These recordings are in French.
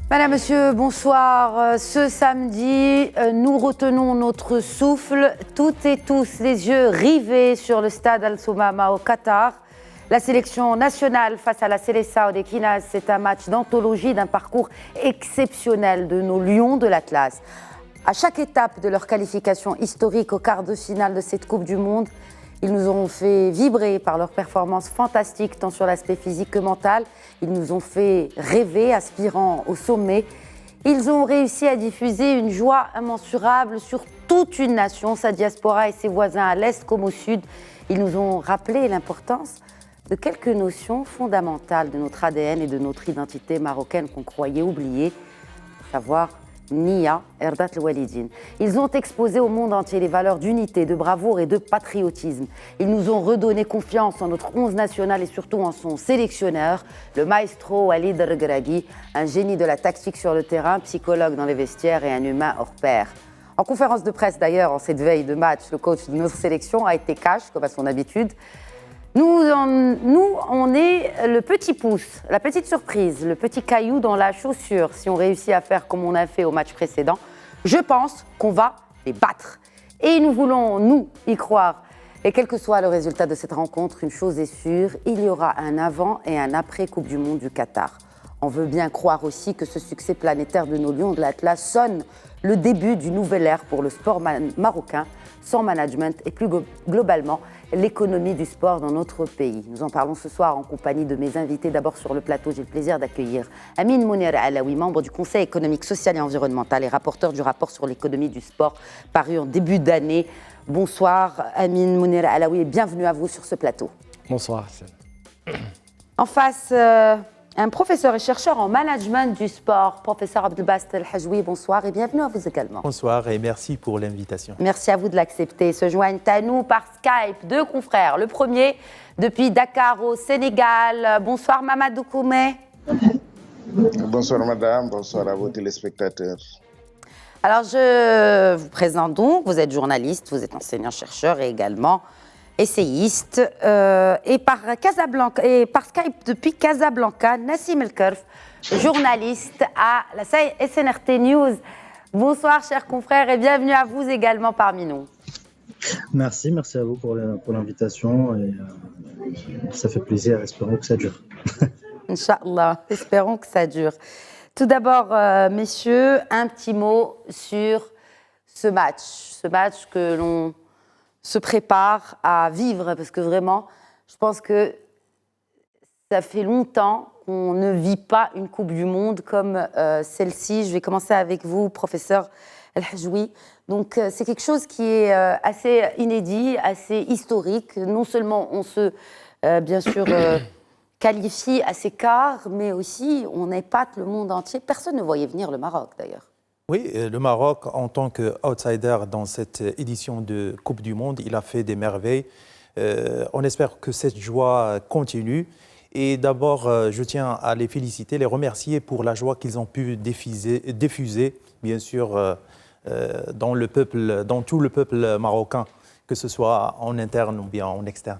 Madame, Monsieur, bonsoir. Ce samedi, nous retenons notre souffle, toutes et tous les yeux rivés sur le stade Al-Soumama au Qatar. La sélection nationale face à la Seleção de Quinas, c'est un match d'anthologie d'un parcours exceptionnel de nos lions de l'Atlas. À chaque étape de leur qualification historique au quart de finale de cette Coupe du Monde, ils nous ont fait vibrer par leur performance fantastique, tant sur l'aspect physique que mental. Ils nous ont fait rêver, aspirant au sommet. Ils ont réussi à diffuser une joie immensurable sur toute une nation, sa diaspora et ses voisins à l'Est comme au Sud. Ils nous ont rappelé l'importance de quelques notions fondamentales de notre ADN et de notre identité marocaine qu'on croyait oublier, à savoir Nia, Erdat el-Walidine. Ils ont exposé au monde entier les valeurs d'unité, de bravoure et de patriotisme. Ils nous ont redonné confiance en notre 11 national et surtout en son sélectionneur, le maestro Walid Regragui, un génie de la tactique sur le terrain, psychologue dans les vestiaires et un humain hors pair. En conférence de presse d'ailleurs, en cette veille de match, le coach de notre sélection a été cash, comme à son habitude. Nous, on est le petit pouce, la petite surprise, le petit caillou dans la chaussure. Si on réussit à faire comme on a fait au match précédent, je pense qu'on va les battre. Et nous voulons, nous, y croire. Et quel que soit le résultat de cette rencontre, une chose est sûre, il y aura un avant et un après Coupe du Monde du Qatar. On veut bien croire aussi que ce succès planétaire de nos lions de l'Atlas sonne le début d'une nouvelle ère pour le sport marocain, son management et plus globalement l'économie du sport dans notre pays. Nous en parlons ce soir en compagnie de mes invités. D'abord sur le plateau, j'ai le plaisir d'accueillir Amine Mounir Alaoui, membre du Conseil économique, social et environnemental et rapporteur du rapport sur l'économie du sport paru en début d'année. Bonsoir Amine Mounir Alaoui et bienvenue à vous sur ce plateau. Bonsoir. En face, un professeur et chercheur en management du sport, professeur Abdelbast El-Hajwi, bonsoir et bienvenue à vous également. Bonsoir et merci pour l'invitation. Merci à vous de l'accepter. Se joignent à nous par Skype deux confrères. Le premier depuis Dakar au Sénégal. Bonsoir Mamadou Koumé. Bonsoir madame, bonsoir à vos téléspectateurs. Alors je vous présente donc, vous êtes journaliste, vous êtes enseignant-chercheur et également essayiste, et par Skype depuis Casablanca, Nassim El-Kerf, journaliste à la SNRT News. Bonsoir chers confrères et bienvenue à vous également parmi nous. Merci à vous pour l'invitation et ça fait plaisir, espérons que ça dure. Inch'Allah, espérons que ça dure. Tout d'abord, messieurs, un petit mot sur ce match que l'on se prépare à vivre, parce que vraiment, je pense que ça fait longtemps qu'on ne vit pas une Coupe du Monde comme celle-ci. Je vais commencer avec vous, professeur El-Hajwi. Donc, c'est quelque chose qui est assez inédit, assez historique. Non seulement on se, bien sûr, qualifie à ces quarts, mais aussi on épate le monde entier. Personne ne voyait venir le Maroc, d'ailleurs. Oui, le Maroc, en tant qu'outsider dans cette édition de Coupe du Monde, il a fait des merveilles. On espère que cette joie continue. Et d'abord, je tiens à les féliciter, les remercier pour la joie qu'ils ont pu diffuser, bien sûr, dans tout le peuple marocain, que ce soit en interne ou bien en externe.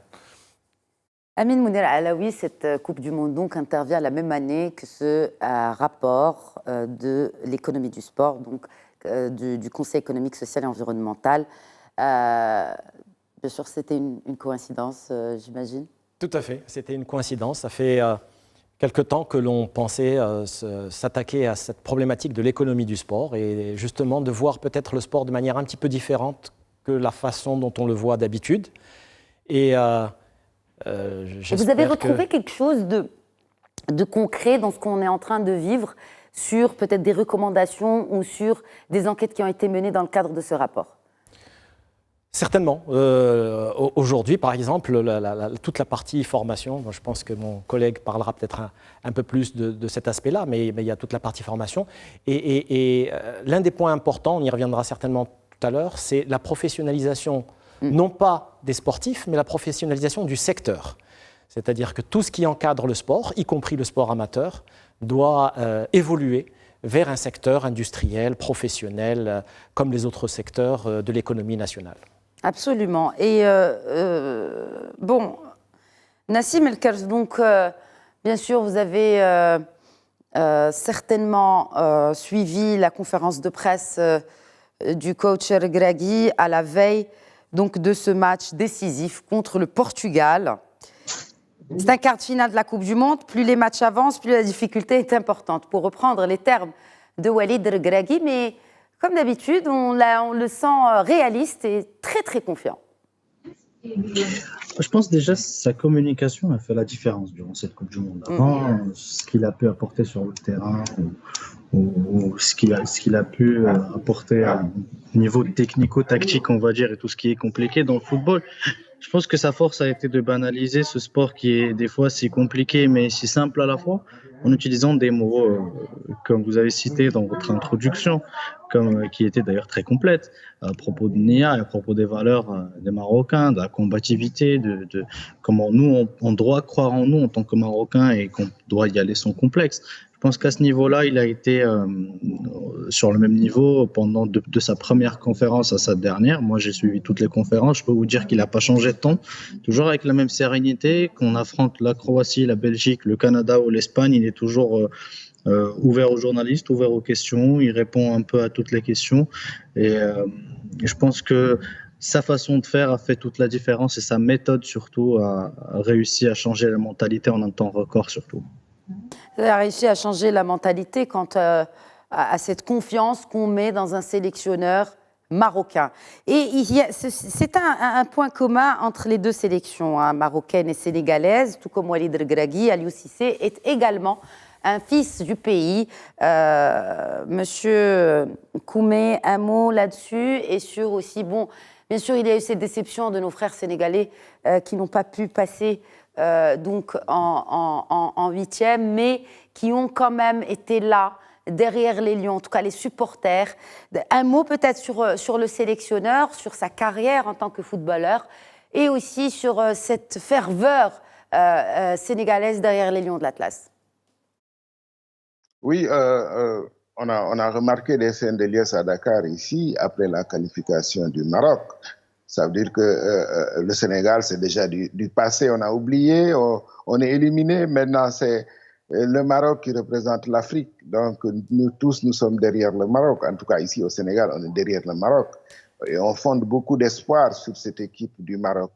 Amine Mounir Alaoui, cette Coupe du Monde donc intervient la même année que ce rapport de l'économie du sport, donc du Conseil économique, social et environnemental. Bien sûr, c'était une coïncidence, j'imagine. Tout à fait, c'était une coïncidence. Ça fait quelque temps que l'on pensait s'attaquer à cette problématique de l'économie du sport et justement de voir peut-être le sport de manière un petit peu différente que la façon dont on le voit d'habitude. Et vous avez retrouvé quelque chose de concret dans ce qu'on est en train de vivre sur peut-être des recommandations ou sur des enquêtes qui ont été menées dans le cadre de ce rapport? Certainement. Aujourd'hui, par exemple, toute la partie formation, je pense que mon collègue parlera peut-être un peu plus de cet aspect-là, mais il y a toute la partie formation. Et l'un des points importants, on y reviendra certainement tout à l'heure, c'est la professionnalisation, non pas des sportifs, mais la professionnalisation du secteur. C'est-à-dire que tout ce qui encadre le sport, y compris le sport amateur, doit évoluer vers un secteur industriel, professionnel, comme les autres secteurs de l'économie nationale. Absolument. Et bon, Nassim El Khelaifi, donc bien sûr, vous avez certainement suivi la conférence de presse du coach Regragui à la veille donc, de ce match décisif contre le Portugal. C'est un quart de finale de la Coupe du Monde. Plus les matchs avancent, plus la difficulté est importante. Pour reprendre les termes de Walid Regragui, mais comme d'habitude, on le sent réaliste et très très confiant. Je pense déjà que sa communication a fait la différence durant cette Coupe du Monde. Avant, ce qu'il a pu apporter sur le terrain ou ce qu'il a pu apporter au niveau technico-tactique, on va dire, et tout ce qui est compliqué dans le football. Je pense que sa force a été de banaliser ce sport qui est des fois si compliqué mais si simple à la fois, en utilisant des mots comme vous avez cité dans votre introduction, qui était d'ailleurs très complète, à propos de Nia, à propos des valeurs des Marocains, de la combativité, de comment nous, on doit croire en nous en tant que Marocains et qu'on doit y aller sans complexe. Je pense qu'à ce niveau-là, il a été sur le même niveau pendant de sa première conférence à sa dernière. Moi, j'ai suivi toutes les conférences. Je peux vous dire qu'il n'a pas changé de ton. Toujours avec la même sérénité. Qu'on affronte la Croatie, la Belgique, le Canada ou l'Espagne, il est toujours ouvert aux journalistes, ouvert aux questions. Il répond un peu à toutes les questions. Et je pense que sa façon de faire a fait toute la différence et sa méthode surtout a réussi à changer la mentalité en un temps record surtout. Vous avez réussi à changer la mentalité quant à cette confiance qu'on met dans un sélectionneur marocain. Et c'est un point commun entre les deux sélections, marocaine et sénégalaise, tout comme Walid Regragui. Aliou Cissé est également un fils du pays. Monsieur Koumé, un mot là-dessus et sur aussi, bon, bien sûr, il y a eu cette déception de nos frères sénégalais qui n'ont pas pu passer donc en huitième, mais qui ont quand même été là, derrière les Lions, en tout cas les supporters. Un mot peut-être sur le sélectionneur, sur sa carrière en tant que footballeur, et aussi sur cette ferveur sénégalaise derrière les Lions de l'Atlas. Oui, on a remarqué des scènes de liesse à Dakar ici, après la qualification du Maroc. Ça veut dire que le Sénégal, c'est déjà du passé, on a oublié, on est éliminé. Maintenant, c'est le Maroc qui représente l'Afrique. Donc, nous tous, nous sommes derrière le Maroc. En tout cas, ici au Sénégal, on est derrière le Maroc. Et on fonde beaucoup d'espoir sur cette équipe du Maroc.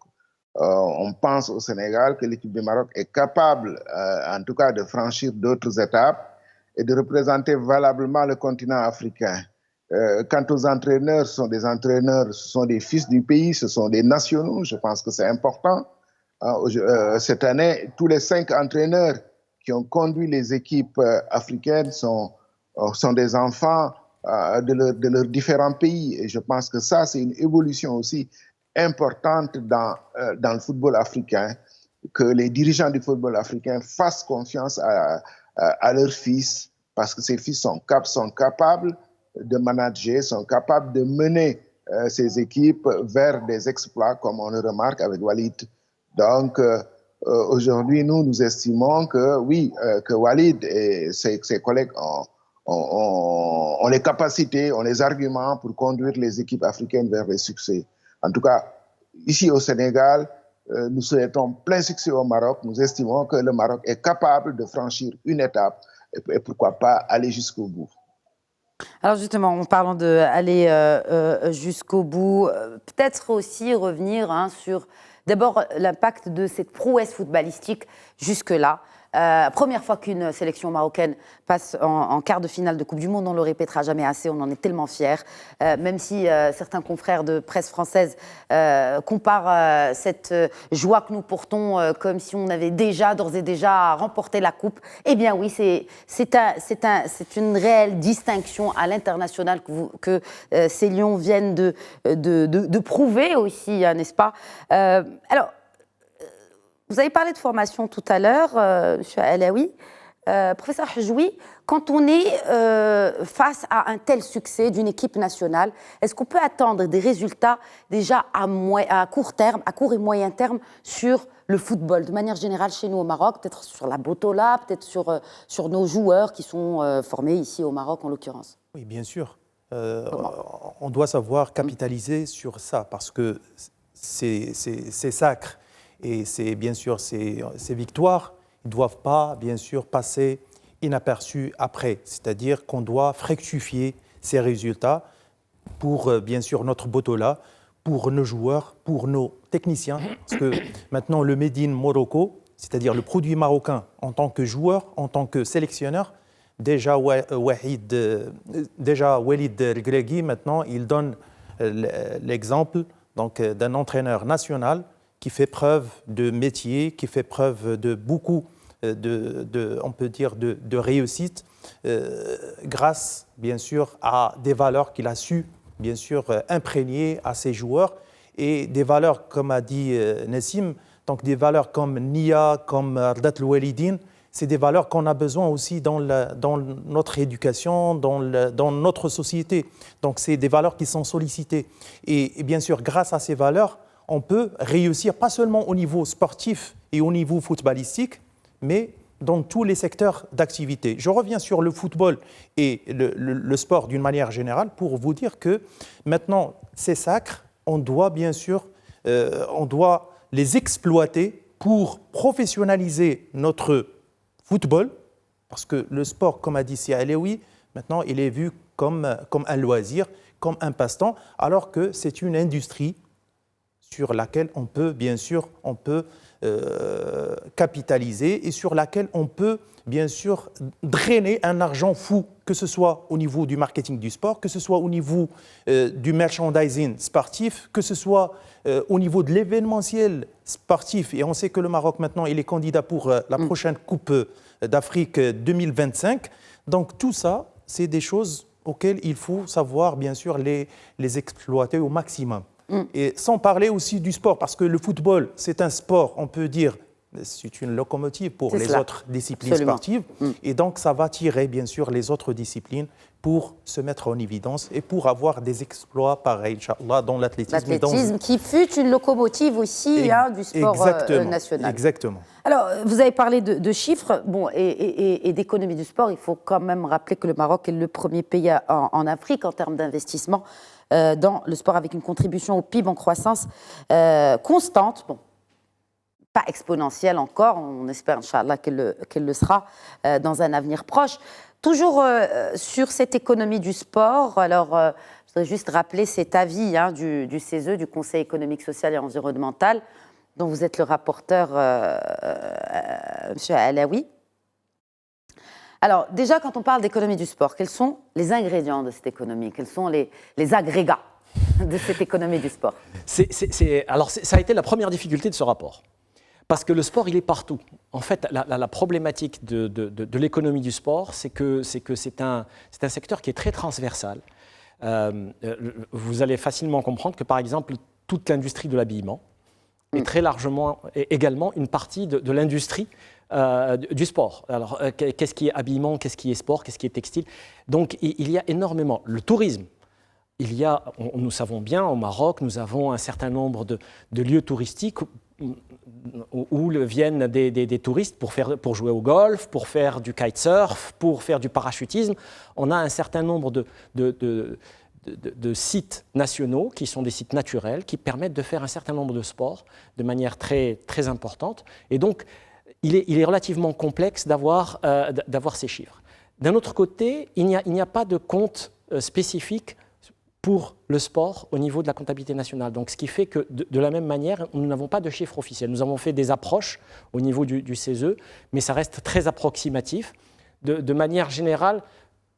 On pense au Sénégal que l'équipe du Maroc est capable, en tout cas, de franchir d'autres étapes et de représenter valablement le continent africain. Quant aux entraîneurs, ce sont des fils du pays, ce sont des nationaux, je pense que c'est important. Cette année, tous les 5 entraîneurs qui ont conduit les équipes africaines sont des enfants de leurs différents pays. Et je pense que ça, c'est une évolution aussi importante dans le football africain, que les dirigeants du football africain fassent confiance à leurs fils, parce que ces fils sont capables de manager, sont capables de mener ces équipes vers des exploits, comme on le remarque avec Walid. Donc, aujourd'hui, nous estimons que oui, que Walid et ses collègues ont les capacités, ont les arguments pour conduire les équipes africaines vers les succès. En tout cas, ici au Sénégal, nous souhaitons plein succès au Maroc. Nous estimons que le Maroc est capable de franchir une étape et pourquoi pas aller jusqu'au bout. Alors justement, en parlant d'aller jusqu'au bout, peut-être aussi revenir sur d'abord l'impact de cette prouesse footballistique jusque-là. Première fois qu'une sélection marocaine passe en quart de finale de Coupe du Monde, on ne le répétera jamais assez, on en est tellement fiers. Même si certains confrères de presse française comparent cette joie que nous portons comme si on avait d'ores et déjà remporté la Coupe. Eh bien oui, c'est une réelle distinction à l'international que ces Lions viennent de prouver aussi, n'est-ce pas? Alors, vous avez parlé de formation tout à l'heure, M. Alaoui. Professeur Hajjoui, quand on est face à un tel succès d'une équipe nationale, est-ce qu'on peut attendre des résultats déjà à court terme, à court et moyen terme sur le football, de manière générale chez nous au Maroc, peut-être sur la Botola, peut-être sur nos joueurs qui sont formés ici au Maroc en l'occurrence? Oui, bien sûr. on doit savoir capitaliser sur ça parce que c'est sacre et c'est bien sûr ces victoires ne doivent pas bien sûr passer inaperçues après. C'est-à-dire qu'on doit fructifier ces résultats pour bien sûr notre Botola, pour nos joueurs, pour nos techniciens. Parce que maintenant le Made in Morocco, c'est-à-dire le produit marocain en tant que joueur, en tant que sélectionneur, déjà Walid Regragui, maintenant, il donne l'exemple d'un entraîneur national qui fait preuve de métier, qui fait preuve de beaucoup on peut dire, de réussite grâce, bien sûr, à des valeurs qu'il a su, bien sûr, imprégner à ses joueurs et des valeurs, comme a dit Nassim, donc des valeurs comme Nia, comme Ardat al-Walidine, c'est des valeurs qu'on a besoin aussi dans notre éducation, dans notre société. Donc, c'est des valeurs qui sont sollicitées. Et bien sûr, grâce à ces valeurs, on peut réussir, pas seulement au niveau sportif et au niveau footballistique, mais dans tous les secteurs d'activité. Je reviens sur le football et le sport d'une manière générale pour vous dire que maintenant, ces sacres, on doit bien sûr, on doit les exploiter pour professionnaliser notre football, parce que le sport, comme a dit Sia Alaoui, maintenant il est vu comme un loisir, comme un passe-temps, alors que c'est une industrie sur laquelle on peut, bien sûr, capitaliser et sur laquelle on peut, bien sûr, drainer un argent fou, que ce soit au niveau du marketing du sport, que ce soit au niveau du merchandising sportif, que ce soit au niveau de l'événementiel sportif. Et on sait que le Maroc, maintenant, il est candidat pour la prochaine Coupe d'Afrique 2025. Donc tout ça, c'est des choses auxquelles il faut savoir, bien sûr, les exploiter au maximum. Et sans parler aussi du sport, parce que le football, c'est un sport, on peut dire, c'est une locomotive pour les autres disciplines sportives. Et donc, ça va tirer, bien sûr, les autres disciplines pour se mettre en évidence et pour avoir des exploits pareils, Inch'Allah, dans l'athlétisme. L'athlétisme qui fut une locomotive aussi du sport national. Exactement. Alors, vous avez parlé de chiffres et d'économie du sport. Il faut quand même rappeler que le Maroc est le premier pays en Afrique en termes d'investissement dans le sport, avec une contribution au PIB en croissance constante. Bon, pas exponentielle encore, on espère, Inch'Allah, qu'elle le sera dans un avenir proche. Toujours sur cette économie du sport, alors je voudrais juste rappeler cet avis du CESE, du Conseil économique, social et environnemental, dont vous êtes le rapporteur, M. Alaoui. Alors déjà, quand on parle d'économie du sport, quels sont les ingrédients de cette économie? Quels sont les agrégats de cette économie du sport? Alors ça a été la première difficulté de ce rapport. Parce que le sport, il est partout. En fait, la problématique de l'économie du sport, c'est que c'est un secteur qui est très transversal. Vous allez facilement comprendre que, par exemple, toute l'industrie de l'habillement est très largement également une partie de l'industrie du sport. Alors, qu'est-ce qui est habillement, qu'est-ce qui est sport, qu'est-ce qui est textile? Donc, il y a énormément. Le tourisme. Nous savons bien, au Maroc, nous avons un certain nombre de lieux touristiques où viennent des touristes pour jouer au golf, pour faire du kitesurf, pour faire du parachutisme. On a un certain nombre de sites nationaux qui sont des sites naturels qui permettent de faire un certain nombre de sports de manière très, très importante. Et donc, il est relativement complexe d'avoir ces chiffres. D'un autre côté, il n'y a pas de compte spécifique pour le sport au niveau de la comptabilité nationale. Donc, ce qui fait que, de la même manière, nous n'avons pas de chiffres officiels. Nous avons fait des approches au niveau du CESE, mais ça reste très approximatif. De manière générale,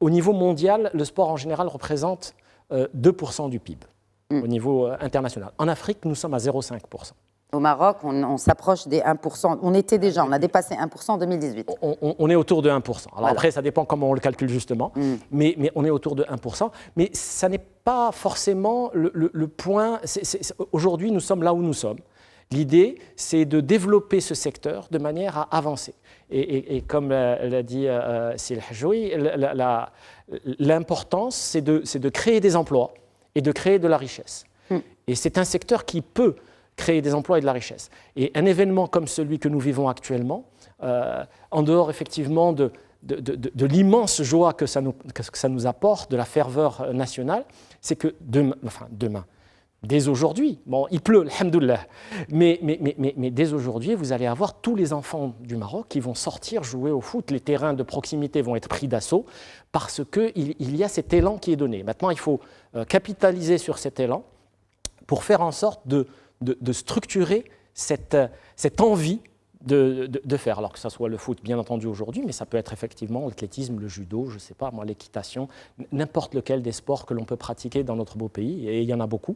au niveau mondial, le sport en général représente 2% du PIB au niveau international. En Afrique, nous sommes à 0,5%. Au Maroc, on s'approche des 1%. On a dépassé 1% en 2018. On est autour de 1%. Alors après, ça dépend comment on le calcule justement, mais on est autour de 1%. Mais ça n'est pas forcément le point. Aujourd'hui, nous sommes là où nous sommes. L'idée, c'est de développer ce secteur de manière à avancer. Et comme l'a dit Sil Hajoui, l'importance, c'est de créer des emplois et de créer de la richesse. Et c'est un secteur qui peut créer des emplois et de la richesse. Et un événement comme celui que nous vivons actuellement, en dehors effectivement de l'immense joie que ça nous apporte, de la ferveur nationale, c'est que demain, dès aujourd'hui, bon, il pleut, alhamdoulilah, mais dès aujourd'hui, vous allez avoir tous les enfants du Maroc qui vont sortir jouer au foot. Les terrains de proximité vont être pris d'assaut parce qu'il y a cet élan qui est donné. Maintenant, il faut capitaliser sur cet élan pour faire en sorte de structurer cette envie de faire, alors que ce soit le foot, bien entendu, aujourd'hui, mais ça peut être effectivement l'athlétisme, le judo, je ne sais pas, moi, l'équitation, n'importe lequel des sports que l'on peut pratiquer dans notre beau pays, et il y en a beaucoup.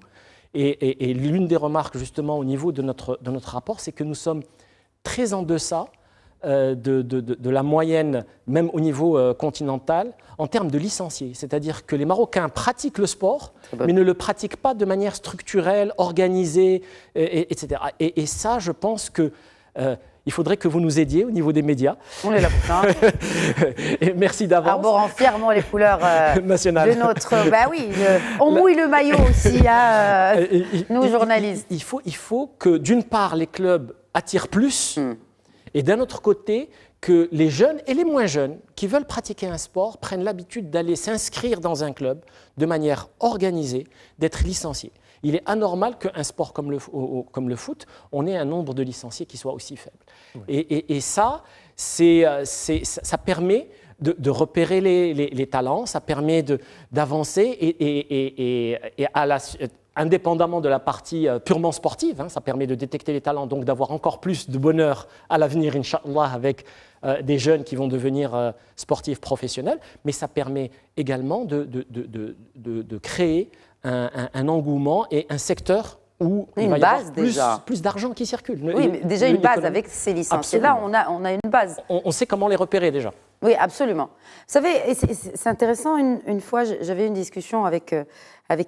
Et l'une des remarques, justement, au niveau de notre rapport, c'est que nous sommes très en deçà de la moyenne, même au niveau continental, en termes de licenciés. C'est-à-dire que les Marocains pratiquent le sport, mais ne le pratiquent pas de manière structurelle, organisée, etc. Et ça, je pense que il faudrait que vous nous aidiez au niveau des médias. On est là pour ça. Et merci d'avance. Arborant fièrement les couleurs nationales de notre... Bah oui, on mouille le maillot aussi, nous journalistes. Il faut que, d'une part, les clubs attirent plus, et d'un autre côté, que les jeunes et les moins jeunes qui veulent pratiquer un sport prennent l'habitude d'aller s'inscrire dans un club de manière organisée, d'être licenciés. Il est anormal qu'un sport comme le foot, on ait un nombre de licenciés qui soit aussi faible. Oui. Et ça permet de repérer les talents, ça permet d'avancer et indépendamment de la partie purement sportive, ça permet de détecter les talents, donc d'avoir encore plus de bonheur à l'avenir, Inch'Allah, avec des jeunes qui vont devenir sportifs professionnels, mais ça permet également de créer un engouement et un secteur où il va y avoir plus d'argent qui circule. Oui, mais déjà une base avec ces licenciés-là, on a une base. On sait comment les repérer déjà. Oui, absolument. Vous savez, c'est intéressant, une fois j'avais une discussion avec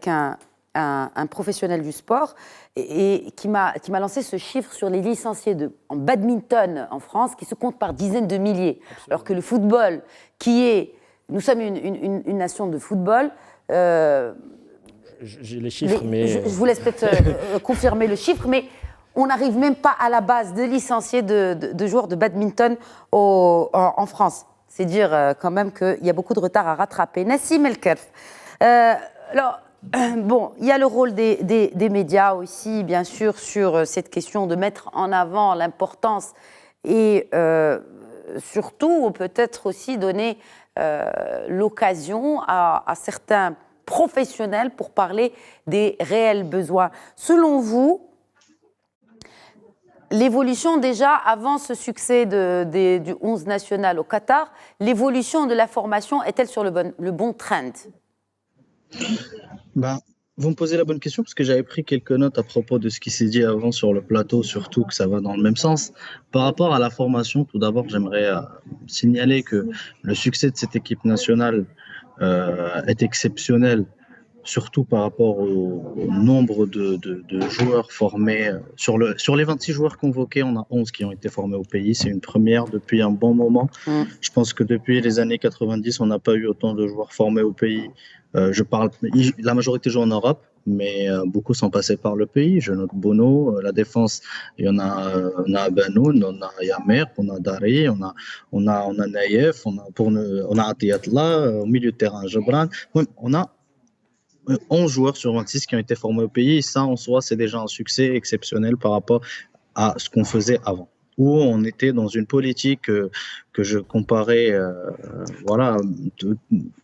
un professionnel du sport et qui m'a lancé ce chiffre sur les licenciés en badminton en France qui se comptent par dizaines de milliers. Absolument. Alors que le football, nous sommes une nation de football, j'ai les chiffres, mais... Je vous laisse peut-être confirmer le chiffre, mais on n'arrive même pas à la base de licenciés de joueurs de badminton en France. C'est dire quand même qu'il y a beaucoup de retard à rattraper. Nassim El-Kerf. Alors, bon, il y a le rôle des médias aussi, bien sûr, sur cette question de mettre en avant l'importance et surtout peut-être aussi donner l'occasion à certains professionnels pour parler des réels besoins. Selon vous, l'évolution déjà, avant ce succès du 11 national au Qatar, l'évolution de la formation est-elle sur le bon trend ? Vous me posez la bonne question parce que j'avais pris quelques notes à propos de ce qui s'est dit avant sur le plateau, surtout que ça va dans le même sens. Par rapport à la formation, tout d'abord, j'aimerais signaler que le succès de cette équipe nationale est exceptionnel, surtout par rapport au nombre de joueurs formés. Sur les 26 joueurs convoqués, on a 11 qui ont été formés au pays. C'est une première depuis un bon moment. Je pense que depuis les années 90, on n'a pas eu autant de joueurs formés au pays. La majorité joue en Europe, mais beaucoup sont passés par le pays. Je note Bono, la défense, il y en a Banoun, on a Yamer, on a Dari, on a Naïef, on a Atiatla, au milieu de terrain, Jebran. On a 11 joueurs sur 26 qui ont été formés au pays. Ça, en soi, c'est déjà un succès exceptionnel par rapport à ce qu'on faisait avant, où on était dans une politique que je comparais,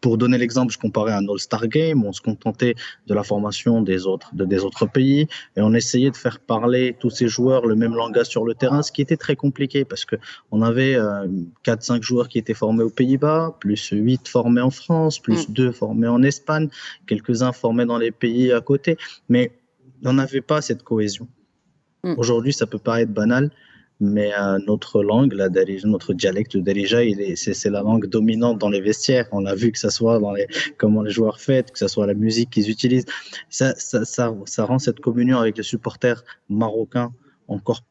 pour donner l'exemple, je comparais à un All-Star Game, on se contentait de la formation des autres pays, et on essayait de faire parler tous ces joueurs le même langage sur le terrain, ce qui était très compliqué, parce qu'on avait 4-5 joueurs qui étaient formés aux Pays-Bas, plus 8 formés en France, plus 2 formés en Espagne, quelques-uns formés dans les pays à côté, mais on n'avait pas cette cohésion. Aujourd'hui, ça peut paraître banal, mais notre langue, notre dialecte, le Darija, c'est la langue dominante dans les vestiaires. On l'a vu, que ce soit dans comment les joueurs fêtent, que ce soit la musique qu'ils utilisent. Ça rend cette communion avec les supporters marocains encore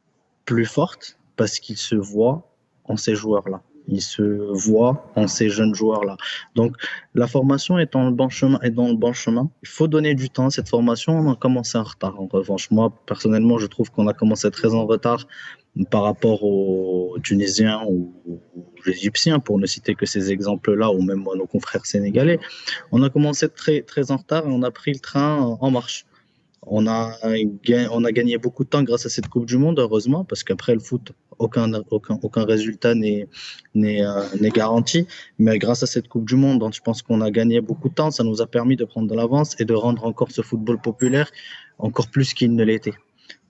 plus forte parce qu'ils se voient en ces joueurs-là. il se voit en ces jeunes joueurs-là. Donc, la formation est dans le bon chemin. Il faut donner du temps à cette formation. On a commencé en retard. En revanche, moi, personnellement, je trouve qu'on a commencé très en retard par rapport aux Tunisiens ou aux Égyptiens, pour ne citer que ces exemples-là, ou même nos confrères sénégalais. On a commencé très, très en retard et on a pris le train en marche. On a gagné beaucoup de temps grâce à cette Coupe du Monde, heureusement, parce qu'après le foot, aucun résultat n'est garanti. Mais grâce à cette Coupe du Monde, donc, je pense qu'on a gagné beaucoup de temps. Ça nous a permis de prendre de l'avance et de rendre encore ce football populaire encore plus qu'il ne l'était.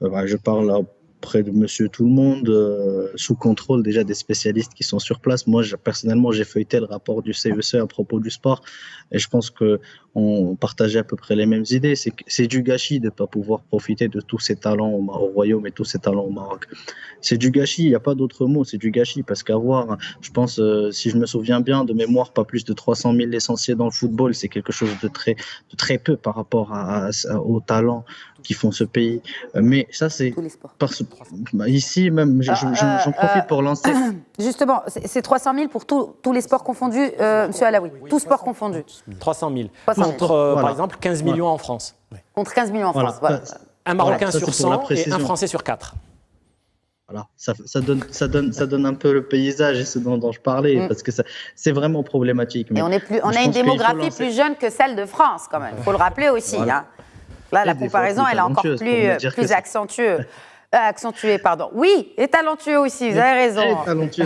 Je parle auprès de monsieur tout le monde, sous contrôle déjà des spécialistes qui sont sur place. Moi, personnellement, j'ai feuilleté le rapport du CEC à propos du sport et je pense qu'on partageait à peu près les mêmes idées. C'est du gâchis de ne pas pouvoir profiter de tous ces talents au Royaume et tous ces talents au Maroc. C'est du gâchis, il n'y a pas d'autre mot, c'est du gâchis parce qu'avoir, je pense, si je me souviens bien, de mémoire, pas plus de 300 000 licenciés dans le football, c'est quelque chose de très peu par rapport aux talents qui font ce pays. Mais ça, c'est ici même, j'en profite pour lancer. Justement, c'est 300 000 pour tous les sports confondus, monsieur Alaoui, tous sports confondus. 300 000. 300 000. Contre, par exemple, 15 millions en France. Contre 15 millions en France, voilà. Un Marocain sur 100 et un Français sur 4. Voilà, ça donne un peu le paysage et ce dont je parlais, parce que c'est vraiment problématique. Mais on a une démographie plus jeune que celle de France, quand même. Il faut le rappeler aussi. Voilà. Hein. Là, la comparaison, elle est encore plus accentuée. Pardon. Oui, et talentueux aussi, vous avez raison.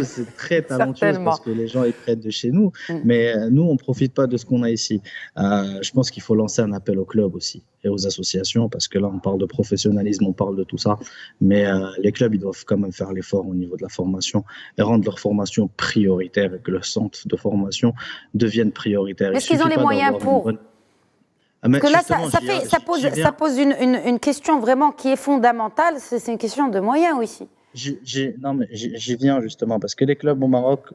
C'est très talentueux parce que les gens ils prêtent de chez nous, mais nous, on ne profite pas de ce qu'on a ici. Je pense qu'il faut lancer un appel aux clubs aussi et aux associations, parce que là, on parle de professionnalisme, on parle de tout ça, mais les clubs, ils doivent quand même faire l'effort au niveau de la formation et rendre leur formation prioritaire et que le centre de formation devienne prioritaire. Est-ce qu'ils ont les moyens pour Parce que là, ça pose une question vraiment qui est fondamentale. C'est une question de moyens aussi. J'y viens justement parce que les clubs au Maroc,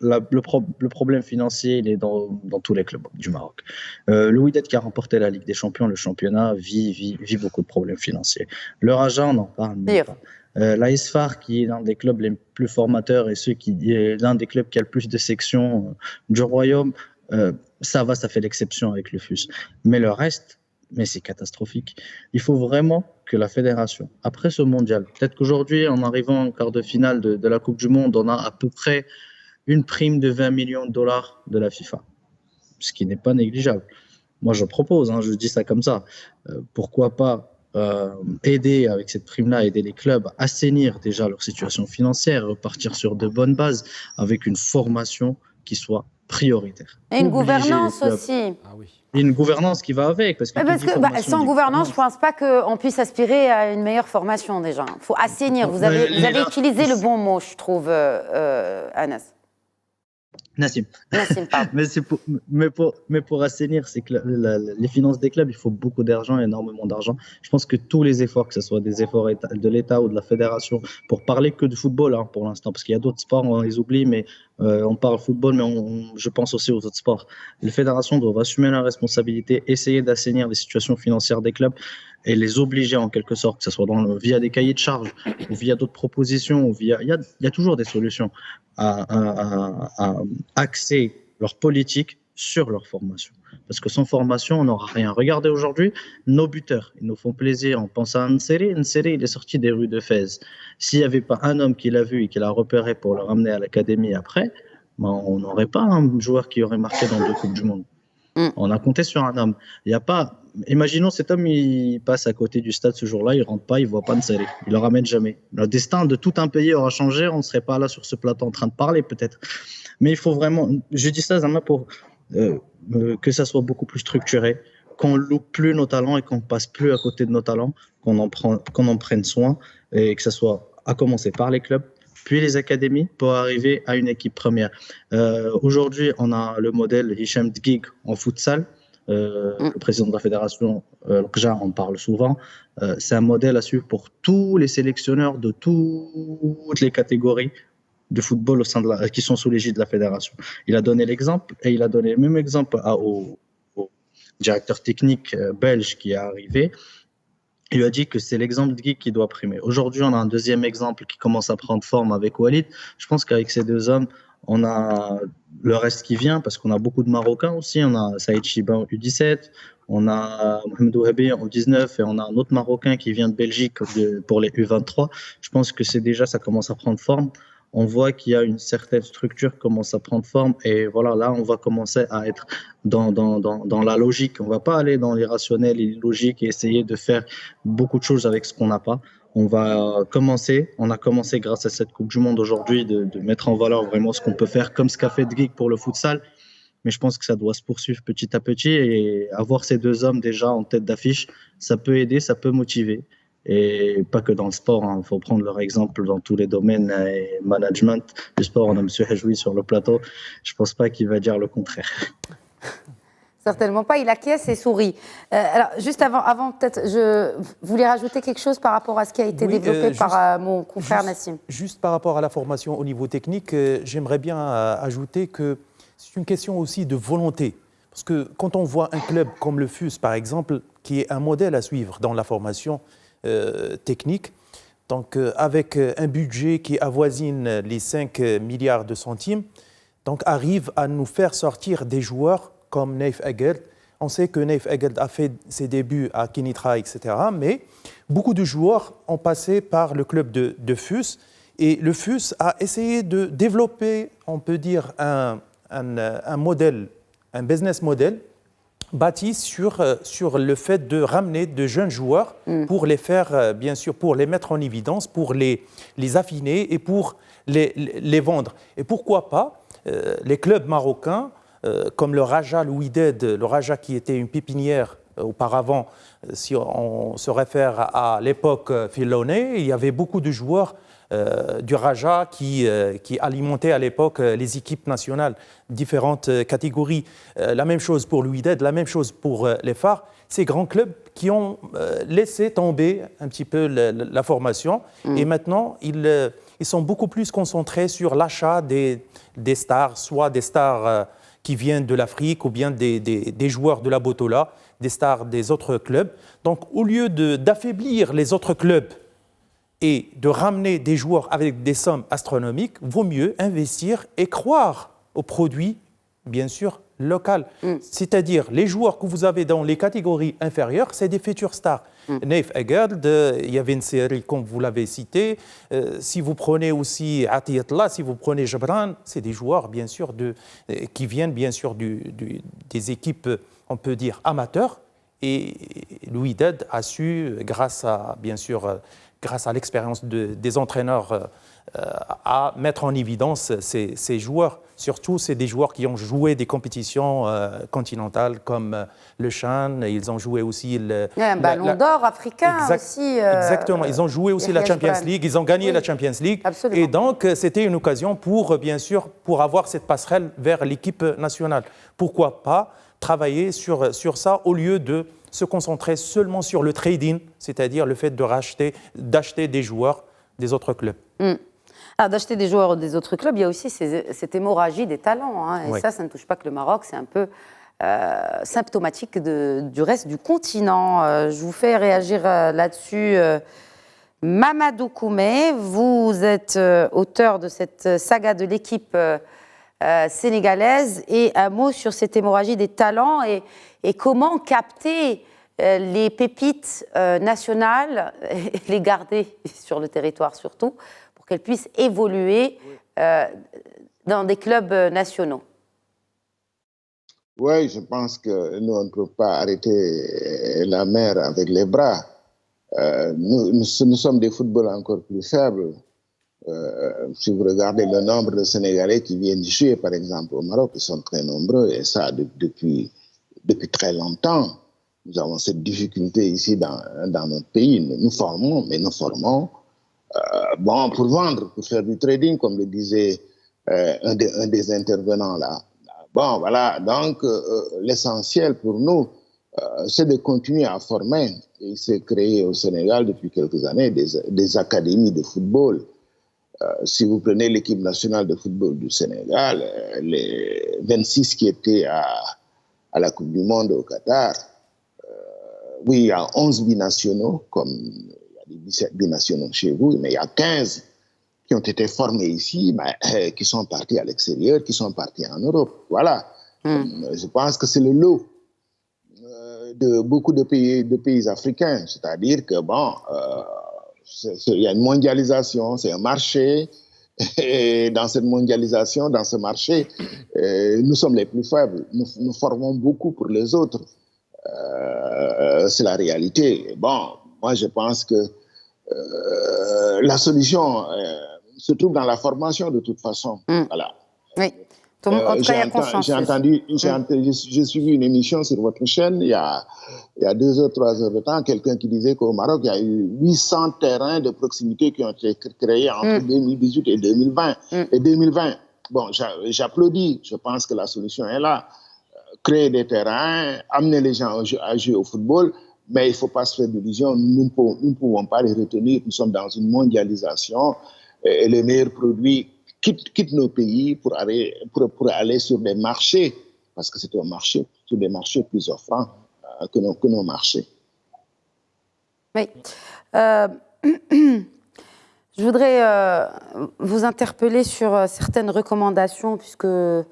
le problème financier, il est dans tous les clubs du Maroc. Le Wydad qui a remporté la Ligue des Champions, le championnat, vit beaucoup de problèmes financiers. Le Raja, on en parle même pas. L'AS FAR, qui est l'un des clubs les plus formateurs et l'un des clubs qui a le plus de sections du Royaume, ça fait l'exception avec le FUS. Mais le reste, c'est catastrophique. Il faut vraiment que la fédération, après ce mondial, peut-être qu'aujourd'hui, en arrivant en quart de finale de la Coupe du Monde, on a à peu près une prime de 20 millions de dollars de la FIFA, ce qui n'est pas négligeable. Moi, je propose, je dis ça comme ça, pourquoi pas aider avec cette prime-là, aider les clubs à assainir déjà leur situation financière, repartir sur de bonnes bases, avec une formation qui soit prioritaire. Et une gouvernance aussi. Ah oui. Et une gouvernance qui va avec. Parce que sans gouvernance, je ne pense pas qu'on puisse aspirer à une meilleure formation déjà. Il faut assainir. Vous avez utilisé le bon mot, je trouve, Anas. Nassim, pardon. mais pour assainir, c'est que les finances des clubs, il faut beaucoup d'argent, énormément d'argent. Je pense que tous les efforts, que ce soit des efforts de l'État ou de la fédération, pour parler que de football pour l'instant, parce qu'il y a d'autres sports, on les oublie, mais on parle football, mais je pense aussi aux autres sports. Les fédérations doivent assumer la responsabilité, essayer d'assainir les situations financières des clubs et les obliger en quelque sorte, que ce soit via des cahiers de charges ou via d'autres propositions, il y a toujours des solutions à axer leur politique sur leur formation. Parce que sans formation, on n'aura rien. Regardez aujourd'hui, nos buteurs, ils nous font plaisir. On pense à Nseri. Nseri, il est sorti des rues de Fès. S'il n'y avait pas un homme qui l'a vu et qui l'a repéré pour le ramener à l'académie après, on n'aurait pas un joueur qui aurait marqué dans 2 Coupes du Monde. On a compté sur un homme. Il n'y a pas... Imaginons cet homme, il passe à côté du stade ce jour-là, il ne rentre pas, il ne voit pas Nseri. Il ne le ramène jamais. Le destin de tout un pays aura changé, on ne serait pas là sur ce plateau en train de parler peut-être. Mais il faut vraiment... Je dis ça, Zama, pour que ça soit beaucoup plus structuré, qu'on loupe plus nos talents et qu'on passe plus à côté de nos talents, qu'on en prenne soin et que ça soit à commencer par les clubs, puis les académies pour arriver à une équipe première. Aujourd'hui, on a le modèle Hicham Dgig en futsal. Le président de la fédération, Rja, en parle souvent. C'est un modèle à suivre pour tous les sélectionneurs de toutes les catégories de football qui sont sous l'égide de la fédération. Il a donné l'exemple et il a donné le même exemple au directeur technique belge qui est arrivé. Il lui a dit que c'est l'exemple de Guy qui doit primer. Aujourd'hui, on a un deuxième exemple qui commence à prendre forme avec Walid. Je pense qu'avec ces deux hommes, On a le reste qui vient parce qu'on a beaucoup de Marocains aussi. On a Saïd Chiba en U17, on a Mohamed Ouhabi en 19 et on a un autre Marocain qui vient de Belgique pour les U23. Je pense que c'est déjà, ça commence à prendre forme. On voit qu'il y a une certaine structure qui commence à prendre forme et voilà, là, on va commencer à être dans la logique. On ne va pas aller dans l'irrationnel et l'illogique et essayer de faire beaucoup de choses avec ce qu'on n'a pas. On a commencé grâce à cette Coupe du Monde aujourd'hui de mettre en valeur vraiment ce qu'on peut faire, comme ce qu'a fait Dgik pour le futsal. Mais je pense que ça doit se poursuivre petit à petit et avoir ces deux hommes déjà en tête d'affiche, ça peut aider, ça peut motiver. Et pas que dans le sport, il faut prendre leur exemple dans tous les domaines et management. Le sport, on a M. Hajoui sur le plateau. Je ne pense pas qu'il va dire le contraire. Certainement pas, il acquiesce et sourit. Alors, juste avant peut-être, je voulais rajouter quelque chose par rapport à ce qui a été développé par mon confrère Nassim. Juste par rapport à la formation au niveau technique, j'aimerais bien ajouter que c'est une question aussi de volonté. Parce que quand on voit un club comme le FUS, par exemple, qui est un modèle à suivre dans la formation technique, donc avec un budget qui avoisine les 5 milliards de centimes, donc arrive à nous faire sortir des joueurs comme Naif Ageld. On sait que Naif Ageld a fait ses débuts à Kenitra, etc. Mais beaucoup de joueurs ont passé par le club de FUS. Et le FUS a essayé de développer, on peut dire, un modèle, un business model bâti sur le fait de ramener de jeunes joueurs pour les faire, bien sûr, pour les mettre en évidence, pour les affiner et pour les vendre. Et pourquoi pas les clubs marocains comme le Raja, le Wydad, le Raja qui était une pépinière auparavant, si on se réfère à l'époque Filloné, il y avait beaucoup de joueurs du Raja qui alimentaient à l'époque les équipes nationales, différentes catégories. La même chose pour le Wydad, la même chose pour les Phares. Ces grands clubs qui ont laissé tomber un petit peu la formation et maintenant ils sont beaucoup plus concentrés sur l'achat des stars, soit des stars qui viennent de l'Afrique ou bien des joueurs de la Botola, des stars des autres clubs. Donc, au lieu d'affaiblir les autres clubs et de ramener des joueurs avec des sommes astronomiques, vaut mieux investir et croire aux produits, bien sûr, locaux. C'est-à-dire, les joueurs que vous avez dans les catégories inférieures, c'est des futurs stars. Naif Ageld, il y avait une série, comme vous l'avez cité. Si vous prenez aussi Atiyatla, si vous prenez Jabran, c'est des joueurs, bien sûr, qui viennent, bien sûr, des équipes, on peut dire, amateurs. Et le Wydad a su, grâce à l'expérience des entraîneurs, à mettre en évidence ces joueurs. Surtout, c'est des joueurs qui ont joué des compétitions continentales comme le Chan. Ils ont joué aussi un ballon d'or africain aussi. Exactement. Ils ont joué aussi la Champions League. Ils ont gagné la Champions League. Absolument. Et donc, c'était une occasion pour, bien sûr, pour avoir cette passerelle vers l'équipe nationale. Pourquoi pas travailler sur ça au lieu de se concentrer seulement sur le trading, c'est-à-dire le fait d'acheter des joueurs des autres clubs. Alors, d'acheter des joueurs des autres clubs, il y a aussi cette hémorragie des talents. Hein, et oui. ça ne touche pas que le Maroc, c'est un peu symptomatique du reste du continent. Je vous fais réagir là-dessus. Mamadou Koumé, vous êtes auteur de cette saga de l'équipe sénégalaise. Et un mot sur cette hémorragie des talents et comment capter les pépites nationales et les garder sur le territoire surtout, pour qu'elles puissent évoluer dans des clubs nationaux. Oui, je pense que nous, on ne peut pas arrêter la mer avec les bras. Nous sommes des footballs encore plus faibles. Si vous regardez le nombre de Sénégalais qui viennent jouer, par exemple, au Maroc, ils sont très nombreux, et ça depuis très longtemps. Nous avons cette difficulté ici dans notre pays. Nous formons, mais nous formons pour vendre, pour faire du trading, comme le disait un des intervenants là. Bon, voilà, donc l'essentiel pour nous, c'est de continuer à former. Il s'est créé au Sénégal depuis quelques années des académies de football. Si vous prenez l'équipe nationale de football du Sénégal, les 26 qui étaient à la Coupe du Monde au Qatar, oui, il y a 11 binationaux, comme il y a des binationaux chez vous, mais il y a 15 qui ont été formés ici, mais qui sont partis à l'extérieur, qui sont partis en Europe. Voilà. Je pense que c'est le lot de beaucoup de pays africains. C'est-à-dire que, bon, il y a une mondialisation, c'est un marché. Et dans cette mondialisation, dans ce marché, nous sommes les plus faibles. Nous formons beaucoup pour les autres. C'est la réalité. Bon, moi, je pense que la solution se trouve dans la formation de toute façon. Voilà. Oui. En tout cas, il y a consensus. J'ai suivi une émission sur votre chaîne il y a 2 heures, 3 heures de temps, quelqu'un qui disait qu'au Maroc, il y a eu 800 terrains de proximité qui ont été créés entre 2018 et 2020. Bon, j'applaudis. Je pense que la solution est là. Créer des terrains, amener les gens à jouer au football, mais il ne faut pas se faire d'illusions. Nous ne pouvons pas les retenir. Nous sommes dans une mondialisation et les meilleurs produits quittent nos pays pour aller sur des marchés, parce que c'est un marché, sur des marchés plus offrants que nos marchés. Oui. Je voudrais vous interpeller sur certaines recommandations, puisque nous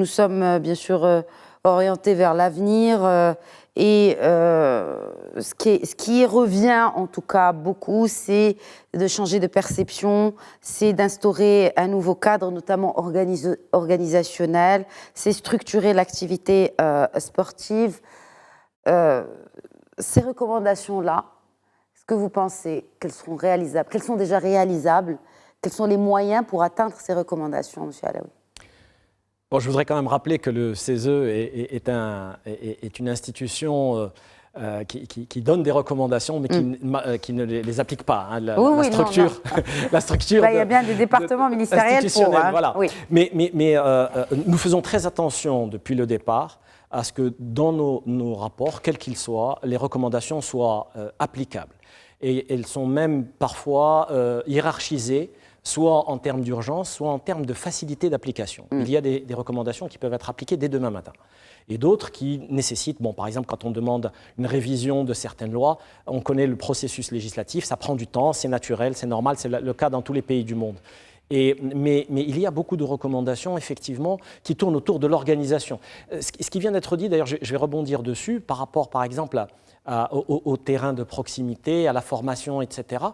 sommes bien sûr orientés vers l'avenir. Et ce qui revient en tout cas beaucoup, c'est de changer de perception, c'est d'instaurer un nouveau cadre, notamment organisationnel, c'est structurer l'activité sportive. Ces recommandations-là, est-ce que vous pensez qu'elles seront réalisables? Qu'elles sont déjà réalisables? Quels sont les moyens pour atteindre ces recommandations, M. Alaoui? Bon, je voudrais quand même rappeler que le CESE est une institution qui donne des recommandations, mais qui ne les applique pas. Hein. La structure, la structure. Là, il y a bien des départements ministériels pour. Hein. Voilà. Oui. Mais nous faisons très attention depuis le départ à ce que dans nos rapports, quels qu'ils soient, les recommandations soient applicables. Et elles sont même parfois hiérarchisées, soit en termes d'urgence, soit en termes de facilité d'application. Il y a des recommandations qui peuvent être appliquées dès demain matin. Et d'autres qui nécessitent, bon, par exemple, quand on demande une révision de certaines lois, on connaît le processus législatif, ça prend du temps, c'est naturel, c'est normal, c'est le cas dans tous les pays du monde. Mais il y a beaucoup de recommandations, effectivement, qui tournent autour de l'organisation. Ce qui vient d'être dit, d'ailleurs, je vais rebondir dessus, par rapport, par exemple, au terrain de proximité, à la formation, etc.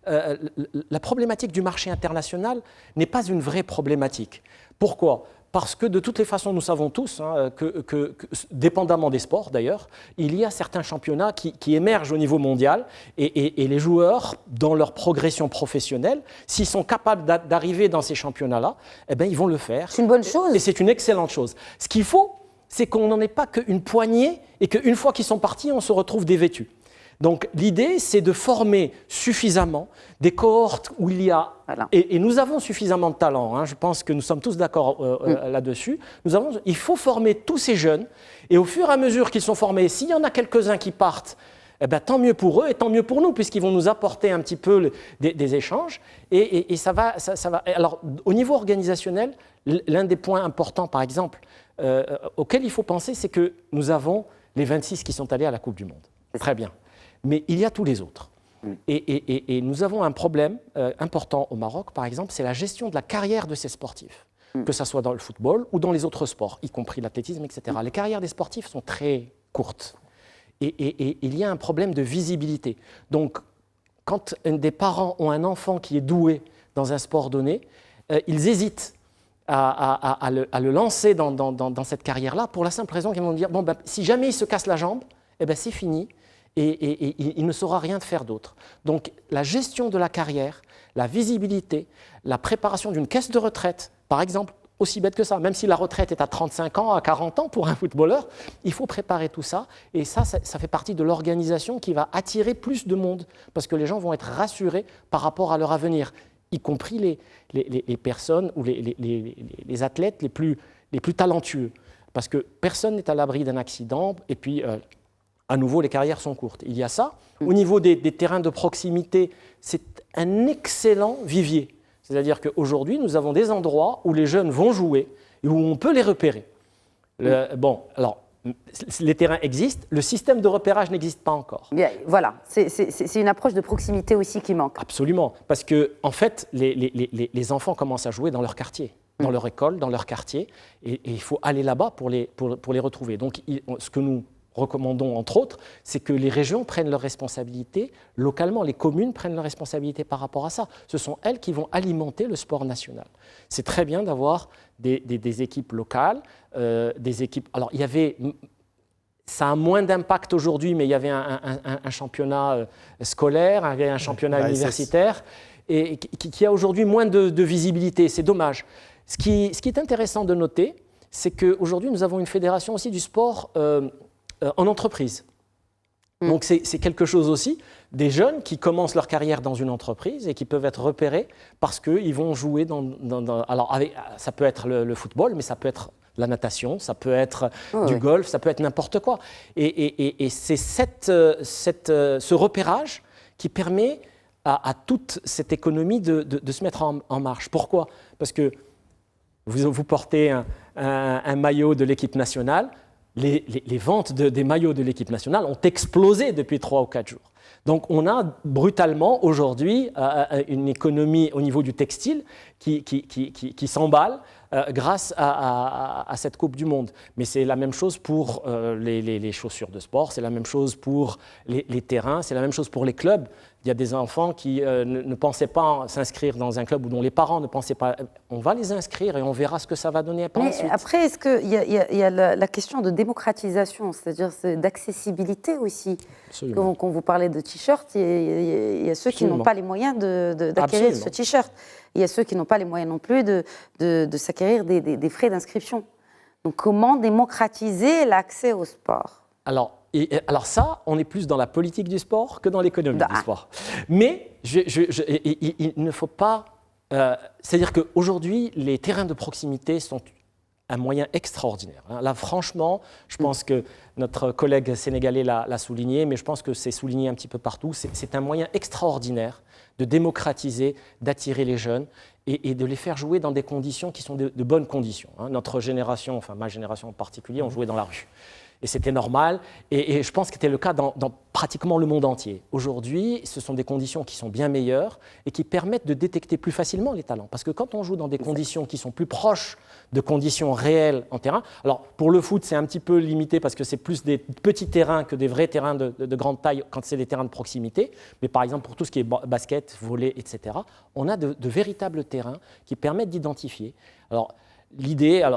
La problématique du marché international n'est pas une vraie problématique. Pourquoi ? Parce que de toutes les façons, nous savons tous que dépendamment des sports d'ailleurs, il y a certains championnats qui émergent au niveau mondial et les joueurs, dans leur progression professionnelle, s'ils sont capables d'arriver dans ces championnats-là, eh ben, ils vont le faire. C'est une bonne chose. Et c'est une excellente chose. Ce qu'il faut, c'est qu'on n'en ait pas qu'une poignée et qu'une fois qu'ils sont partis, on se retrouve dévêtus. Donc l'idée, c'est de former suffisamment des cohortes où il y a, voilà. Et nous avons suffisamment de talent, hein, je pense que nous sommes tous d'accord là-dessus, il faut former tous ces jeunes, et au fur et à mesure qu'ils sont formés, s'il y en a quelques-uns qui partent, eh ben, tant mieux pour eux et tant mieux pour nous, puisqu'ils vont nous apporter un petit peu des échanges, et ça va. Alors, au niveau organisationnel, l'un des points importants, par exemple, auquel il faut penser, c'est que nous avons les 26 qui sont allés à la Coupe du Monde. Très bien. Mais il y a tous les autres. Et nous avons un problème important au Maroc, par exemple, c'est la gestion de la carrière de ces sportifs, que ce soit dans le football ou dans les autres sports, y compris l'athlétisme, etc. Les carrières des sportifs sont très courtes. Et il y a un problème de visibilité. Donc, quand des parents ont un enfant qui est doué dans un sport donné, ils hésitent à le lancer dans cette carrière-là pour la simple raison qu'ils vont dire, bon, ben, si jamais il se casse la jambe, eh ben, c'est fini. Et il ne saura rien faire d'autre. Donc la gestion de la carrière, la visibilité, la préparation d'une caisse de retraite, par exemple, aussi bête que ça, même si la retraite est à 35 ans, à 40 ans pour un footballeur, il faut préparer tout ça. Et ça fait partie de l'organisation qui va attirer plus de monde, parce que les gens vont être rassurés par rapport à leur avenir, y compris les personnes ou les athlètes les plus talentueux. Parce que personne n'est à l'abri d'un accident, et puis... à nouveau, les carrières sont courtes. Il y a ça. Au niveau des terrains de proximité, c'est un excellent vivier. C'est-à-dire qu'aujourd'hui, nous avons des endroits où les jeunes vont jouer et où on peut les repérer. Bon, alors, les terrains existent, le système de repérage n'existe pas encore. Bien, voilà, c'est une approche de proximité aussi qui manque. Absolument, parce que en fait, les enfants commencent à jouer dans leur quartier, dans leur école, dans leur quartier, et il faut aller là-bas pour les retrouver. Donc, ce que nous recommandons, entre autres, c'est que les régions prennent leurs responsabilités localement, les communes prennent leurs responsabilités par rapport à ça. Ce sont elles qui vont alimenter le sport national. C'est très bien d'avoir des équipes locales, des équipes... Alors, il y avait... Ça a moins d'impact aujourd'hui, mais il y avait un championnat scolaire, il y avait un championnat universitaire, et qui a aujourd'hui moins de visibilité. C'est dommage. Ce qui est intéressant de noter, c'est qu'aujourd'hui, nous avons une fédération aussi du sport en entreprise. Donc c'est quelque chose aussi, des jeunes qui commencent leur carrière dans une entreprise et qui peuvent être repérés parce qu'ils vont jouer alors ça peut être le football, mais ça peut être la natation, ça peut être du golf, ça peut être n'importe quoi. Et c'est ce repérage qui permet à toute cette économie de se mettre en marche. Pourquoi? Parce que vous portez un maillot de l'équipe nationale, les ventes des maillots de l'équipe nationale ont explosé depuis 3 ou 4 jours. Donc on a brutalement aujourd'hui une économie au niveau du textile qui s'emballe grâce à cette Coupe du Monde. Mais c'est la même chose pour les chaussures de sport, c'est la même chose pour les terrains, c'est la même chose pour les clubs. Il y a des enfants qui ne pensaient pas s'inscrire dans un club ou dont les parents ne pensaient pas. On va les inscrire et on verra ce que ça va donner par la suite. Après, est-ce qu'il y a la question de démocratisation, c'est-à-dire d'accessibilité aussi? Quand vous parlez de t-shirt, il y a ceux qui n'ont pas les moyens d'acquérir ce t-shirt. Il y a ceux qui n'ont pas les moyens non plus de s'acquérir des frais d'inscription. Donc comment démocratiser l'accès au sport? Alors ça, on est plus dans la politique du sport que dans l'économie du sport. Mais il ne faut pas... c'est-à-dire qu'aujourd'hui, les terrains de proximité sont un moyen extraordinaire. Là, franchement, je pense que notre collègue sénégalais l'a souligné, mais je pense que c'est souligné un petit peu partout. C'est un moyen extraordinaire de démocratiser, d'attirer les jeunes et de les faire jouer dans des conditions qui sont de bonnes conditions. Notre génération, enfin ma génération en particulier, on jouait dans la rue. Et c'était normal, et je pense que c'était le cas dans pratiquement le monde entier. Aujourd'hui, ce sont des conditions qui sont bien meilleures et qui permettent de détecter plus facilement les talents. Parce que quand on joue dans des conditions qui sont plus proches de conditions réelles en terrain, alors pour le foot, c'est un petit peu limité parce que c'est plus des petits terrains que des vrais terrains de grande taille quand c'est des terrains de proximité. Mais par exemple, pour tout ce qui est basket, volley, etc., on a de véritables terrains qui permettent d'identifier. Alors, l'idée,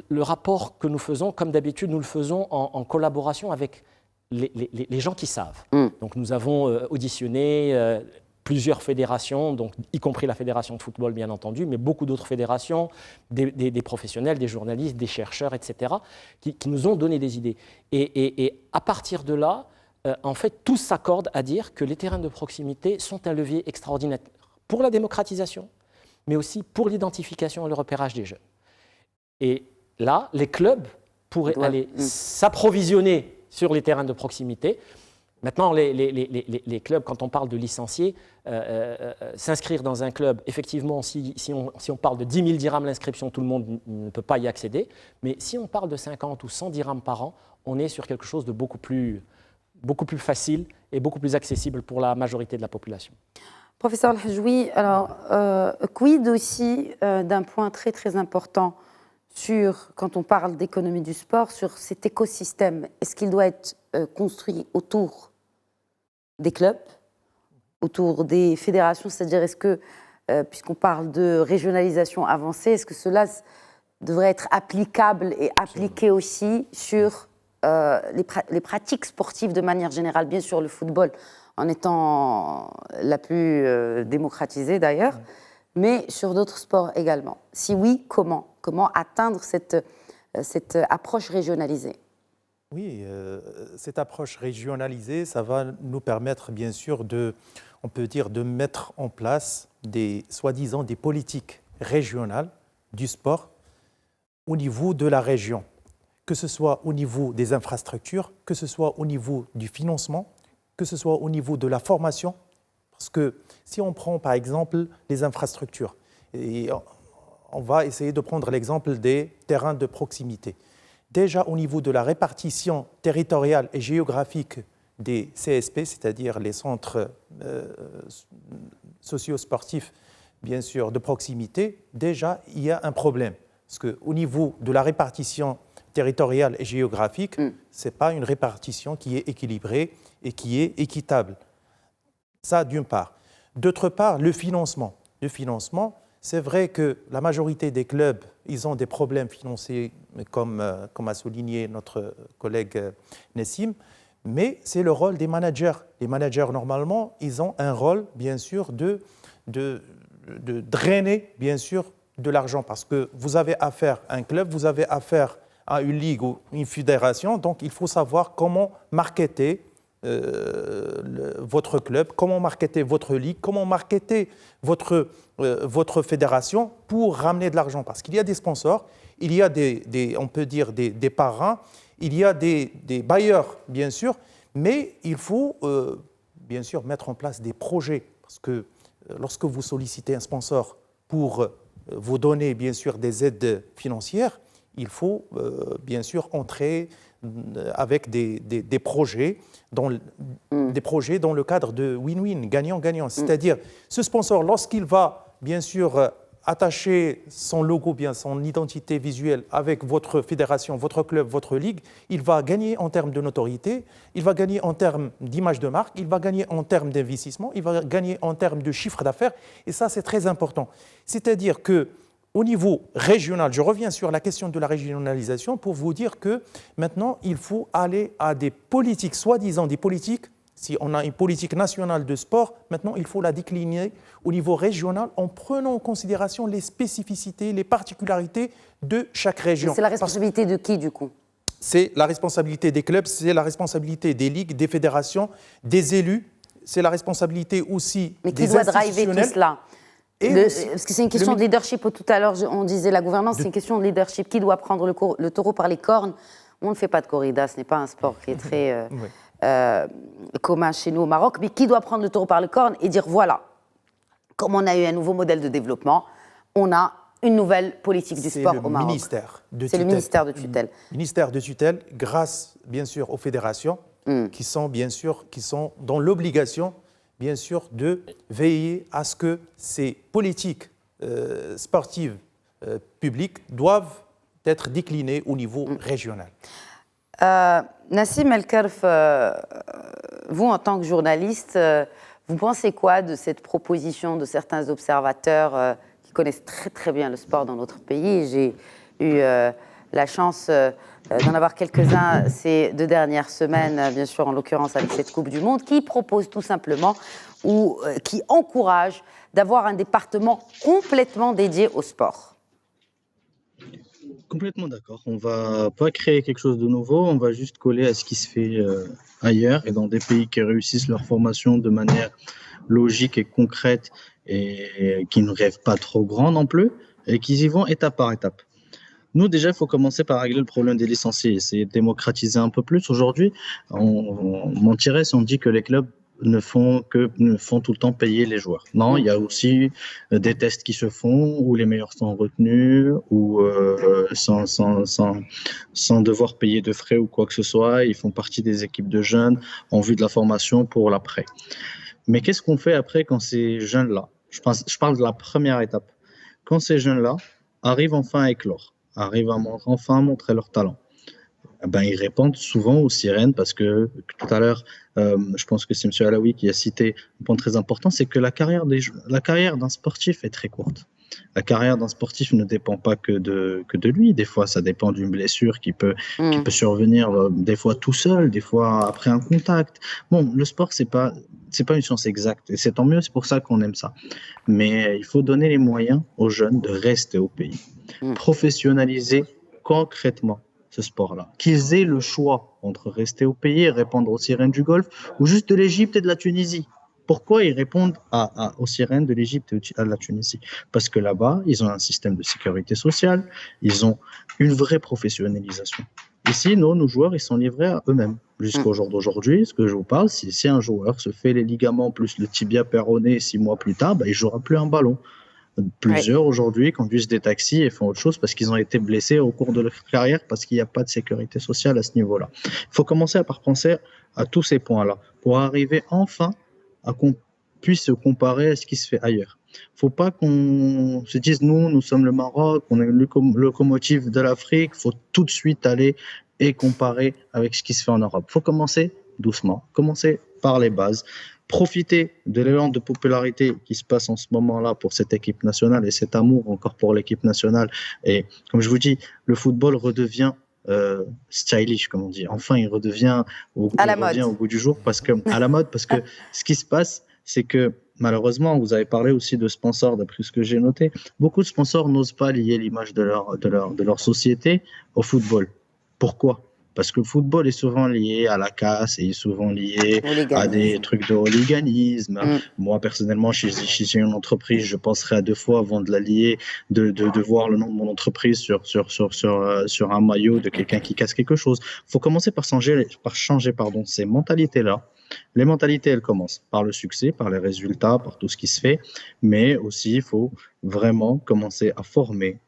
le rapport que nous faisons, comme d'habitude, nous le faisons en collaboration avec les gens qui savent. Donc nous avons auditionné plusieurs fédérations, donc, y compris la fédération de football bien entendu, mais beaucoup d'autres fédérations, des professionnels, des journalistes, des chercheurs, etc., qui nous ont donné des idées. Et à partir de là, en fait, tous s'accordent à dire que les terrains de proximité sont un levier extraordinaire pour la démocratisation, mais aussi pour l'identification et le repérage des jeunes. Et là, les clubs pourraient aller s'approvisionner sur les terrains de proximité. Maintenant, les clubs, quand on parle de licenciés, s'inscrire dans un club, effectivement, si on parle de 10 000 dirhams l'inscription, tout le monde ne peut pas y accéder. Mais si on parle de 50 ou 100 dirhams par an, on est sur quelque chose de beaucoup plus facile et beaucoup plus accessible pour la majorité de la population. Professeur El-Hadjoui, alors, quid aussi d'un point très très important quand on parle d'économie du sport, sur cet écosystème? Est-ce qu'il doit être construit autour des clubs, autour des fédérations? C'est-à-dire, est-ce que, puisqu'on parle de régionalisation avancée, est-ce que cela devrait être applicable et appliqué aussi sur les pratiques sportives de manière générale? Bien sûr, le football en étant la plus démocratisée d'ailleurs, mais sur d'autres sports également. Si oui, comment atteindre cette approche régionalisée? Oui, cette approche régionalisée, ça va nous permettre bien sûr on peut dire, de mettre en place soi-disant des politiques régionales du sport au niveau de la région, que ce soit au niveau des infrastructures, que ce soit au niveau du financement, que ce soit au niveau de la formation. Parce que si on prend par exemple les infrastructures, et on va essayer de prendre l'exemple des terrains de proximité. déjà au niveau de la répartition territoriale et géographique des CSP, c'est-à-dire les centres socio-sportifs, bien sûr, de proximité, déjà, il y a un problème. Parce qu'au niveau de la répartition territoriale et géographique, ce n'est pas une répartition qui est équilibrée et qui est équitable. Ça, d'une part. D'autre part, le financement. Le financement, c'est vrai que la majorité des clubs, ils ont des problèmes financiers, comme a souligné notre collègue Nessim, mais c'est le rôle des managers. Les managers, normalement, ils ont un rôle, bien sûr, de drainer, bien sûr, de l'argent, parce que vous avez affaire à un club, vous avez affaire à une ligue ou une fédération, donc il faut savoir comment marketer votre club, comment marketer votre ligue, comment marketer votre fédération pour ramener de l'argent, parce qu'il y a des sponsors, il y a on peut dire des parrains, il y a des bailleurs, bien sûr, mais il faut bien sûr mettre en place des projets, parce que lorsque vous sollicitez un sponsor pour vous donner bien sûr des aides financières, il faut bien sûr entrer avec des projets dans le cadre de win-win, gagnant-gagnant. C'est-à-dire, ce sponsor, lorsqu'il va bien sûr attacher son logo, bien son identité visuelle avec votre fédération, votre club, votre ligue, il va gagner en termes de notoriété, il va gagner en termes d'image de marque, il va gagner en termes d'investissement, il va gagner en termes de chiffre d'affaires, et ça c'est très important. C'est-à-dire qu'au niveau régional, je reviens sur la question de la régionalisation pour vous dire que maintenant il faut aller à des politiques, soi-disant des politiques. Si on a une politique nationale de sport, maintenant il faut la décliner au niveau régional en prenant en considération les spécificités, les particularités de chaque région. C'est la responsabilité de qui du coup? C'est la responsabilité des clubs, c'est la responsabilité des ligues, des fédérations, des élus, c'est la responsabilité aussi des institutionnels. Mais qui doit driver tout cela? Parce que c'est une question de leadership. Tout à l'heure, on disait la gouvernance, c'est une question de leadership. Qui doit prendre le taureau par les cornes? On ne fait pas de corrida, ce n'est pas un sport qui est très... Oui. commun chez nous au Maroc, mais qui doit prendre le taureau par le corne et dire voilà, comme on a eu un nouveau modèle de développement, on a une nouvelle politique du sport au Maroc. C'est le ministère de tutelle. Le ministère de tutelle, grâce bien sûr aux fédérations qui sont dans l'obligation bien sûr de veiller à ce que ces politiques sportives publiques doivent être déclinées au niveau régional. Nassim El-Kerf, vous en tant que journaliste, vous pensez quoi de cette proposition de certains observateurs qui connaissent très très bien le sport dans notre pays? J'ai eu la chance d'en avoir quelques-uns ces 2 dernières semaines, bien sûr en l'occurrence avec cette Coupe du Monde, qui proposent tout simplement ou qui encouragent d'avoir un département complètement dédié au sport. Complètement d'accord. On ne va pas créer quelque chose de nouveau, on va juste coller à ce qui se fait ailleurs et dans des pays qui réussissent leur formation de manière logique et concrète et qui ne rêvent pas trop grand non plus et qui y vont étape par étape. Nous, déjà, il faut commencer par régler le problème des licenciés, essayer de démocratiser un peu plus. Aujourd'hui, on mentirait si on dit que les clubs ne font tout le temps payer les joueurs. Non, il y a aussi des tests qui se font où les meilleurs sont retenus ou sans devoir payer de frais ou quoi que ce soit. Ils font partie des équipes de jeunes en vue de la formation pour l'après. Mais qu'est-ce qu'on fait après quand ces jeunes-là, je parle de la première étape, quand ces jeunes-là arrivent enfin à éclore, arrivent enfin à montrer leur talent? Ils répondent souvent aux sirènes parce que tout à l'heure, je pense que c'est M. Alaoui qui a cité un point très important, c'est que la carrière d'un sportif est très courte. La carrière d'un sportif ne dépend pas que de lui. Des fois, ça dépend d'une blessure qui peut survenir des fois tout seul, des fois après un contact. Bon, le sport, c'est pas une science exacte et c'est tant mieux, c'est pour ça qu'on aime ça. Mais il faut donner les moyens aux jeunes de rester au pays, professionnaliser concrètement ce sport-là, qu'ils aient le choix entre rester au pays et répondre aux sirènes du Golfe ou juste de l'Égypte et de la Tunisie. Pourquoi ils répondent aux sirènes de l'Égypte et de la Tunisie? Parce que là-bas, ils ont un système de sécurité sociale, ils ont une vraie professionnalisation. Ici, nos joueurs, ils sont livrés à eux-mêmes. Jusqu'au jour d'aujourd'hui, ce que je vous parle, si un joueur se fait les ligaments plus le tibia péroné 6 mois plus tard, il ne jouera plus un ballon. Plusieurs aujourd'hui conduisent des taxis et font autre chose parce qu'ils ont été blessés au cours de leur carrière, parce qu'il n'y a pas de sécurité sociale à ce niveau-là. Il faut commencer par penser à tous ces points-là pour arriver enfin à qu'on puisse se comparer à ce qui se fait ailleurs. Il ne faut pas qu'on se dise, nous sommes le Maroc, on est le locomotive de l'Afrique, il faut tout de suite aller et comparer avec ce qui se fait en Europe. Il faut commencer doucement, commencer par les bases, profiter de l'élan de popularité qui se passe en ce moment-là pour cette équipe nationale et cet amour encore pour l'équipe nationale. Et comme je vous dis, le football redevient stylish, comme on dit. Enfin, il redevient au goût du jour, à la mode, parce que ce qui se passe, c'est que malheureusement, vous avez parlé aussi de sponsors, d'après ce que j'ai noté. Beaucoup de sponsors n'osent pas lier l'image de leur société au football. Pourquoi ? Parce que le football est souvent lié à la casse et est souvent lié à des trucs de hooliganisme. Moi, personnellement, si j'ai une entreprise, je penserai à 2 fois avant de la lier, de voir le nom de mon entreprise sur un maillot de quelqu'un qui casse quelque chose. Il faut commencer par changer ces mentalités-là. Les mentalités, elles commencent par le succès, par les résultats, par tout ce qui se fait. Mais aussi, il faut vraiment commencer à former